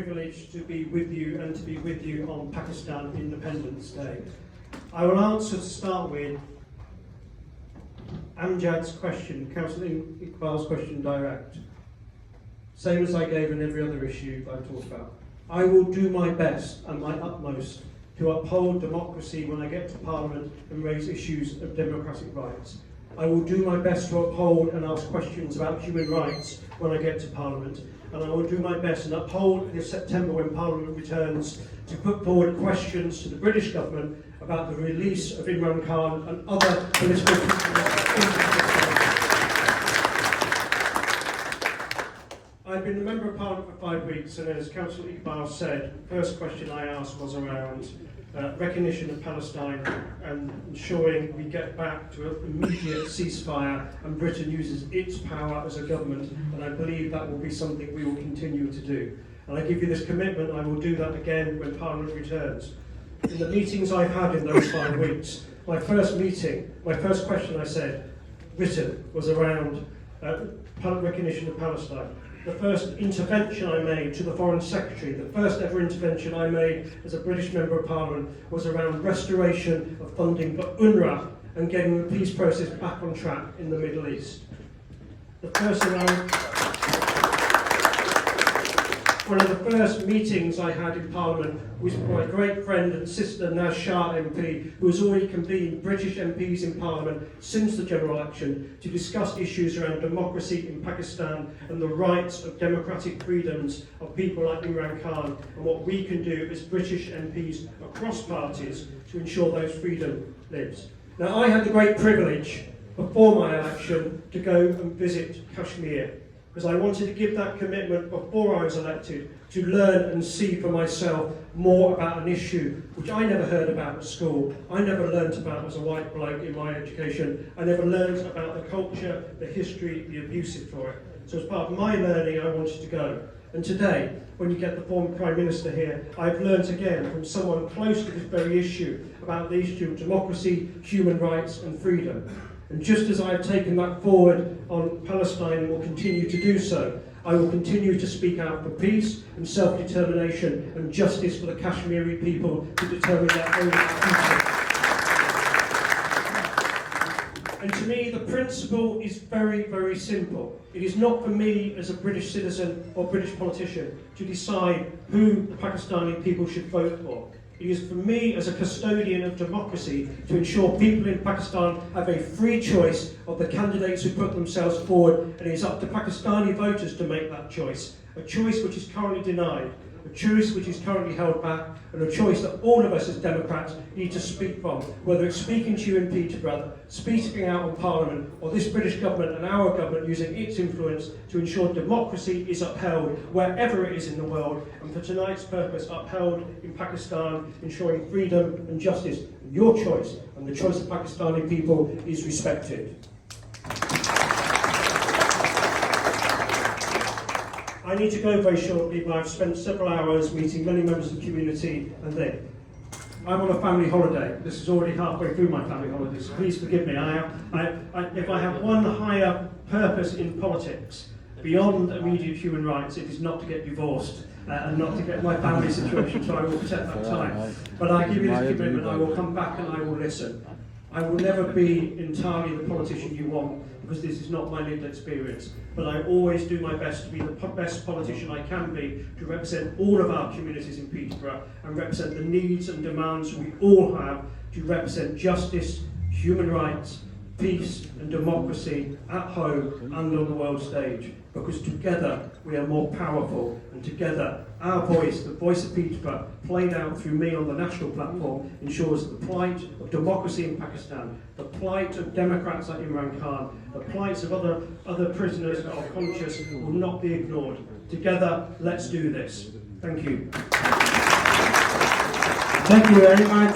Privilege to be with you and to be with you on Pakistan Independence Day. I will answer to start with Amjad's question, Councillor Iqbal's question direct. Same as I gave in every other issue I've talked about. I will do my best and my utmost to uphold democracy when I get to Parliament and raise issues of democratic rights. I will do my best to uphold and ask questions about human rights when I get to Parliament, and I will do my best and uphold this September when Parliament returns to put forward questions to the British government about the release of Imran Khan and other political prisoners. I've been a Member of Parliament for 5 weeks, and as Councillor Iqbal said, the first question I asked was around recognition of Palestine and ensuring we get back to an immediate ceasefire and Britain uses its power as a government, and I believe that will be something we will continue to do. And I give you this commitment, I will do that again when Parliament returns. In the meetings I've had in those 5 weeks, my first question I said, Britain, was around recognition of Palestine. The first intervention I made to the Foreign Secretary, the first ever intervention I made as a British Member of Parliament, was around restoration of funding for UNRWA and getting the peace process back on track in the Middle East. One of the first meetings I had in Parliament was my great friend and sister Naz Shah MP, who has already convened British MPs in Parliament since the general election to discuss issues around democracy in Pakistan and the rights of democratic freedoms of people like Imran Khan, and what we can do as British MPs across parties to ensure those freedoms lives. Now, I had the great privilege before my election to go and visit Kashmir, because I wanted to give that commitment before I was elected to learn and see for myself more about an issue which I never heard about at school. I never learnt about as a white bloke in my education. I never learnt about the culture, the history, the abuses for it. So as part of my learning, I wanted to go. And today, when you get the former Prime Minister here, I've learnt again from someone close to this very issue about the issue of democracy, human rights and freedom. And just as I have taken that forward on Palestine and will continue to do so, I will continue to speak out for peace and self-determination and justice for the Kashmiri people to determine their own future. And to me, the principle is very, very simple. It is not for me as a British citizen or British politician to decide who the Pakistani people should vote for. It is for me as a custodian of democracy to ensure people in Pakistan have a free choice of the candidates who put themselves forward, and it is up to Pakistani voters to make that choice. A choice which is currently denied, a choice which is currently held back, and a choice that all of us as Democrats need to speak from, whether it's speaking to you in Peterborough, speaking out on Parliament, or this British government and our government using its influence to ensure democracy is upheld wherever it is in the world, and for tonight's purpose upheld in Pakistan, ensuring freedom and justice. Your choice and the choice of Pakistani people is respected. I need to go very shortly, but I've spent several hours meeting many members of the community, and then I'm on a family holiday. This is already halfway through my family holiday, so please forgive me. If I have one higher purpose in politics beyond immediate human rights, it is not to get divorced and not to get my family situation, so I will protect that time. But I give you this commitment, I will come back and I will listen. I will never be entirely the politician you want, because this is not my lived experience. But I always do my best to be the best politician I can be, to represent all of our communities in Peterborough and represent the needs and demands we all have to represent justice, human rights, peace and democracy at home and on the world stage. Because together we are more powerful, and together our voice, the voice of Peterborough, played out through me on the national platform, ensures that the plight of democracy in Pakistan, the plight of Democrats like Imran Khan, the plights of other prisoners that are conscious will not be ignored. Together, let's do this. Thank you. Thank you very much.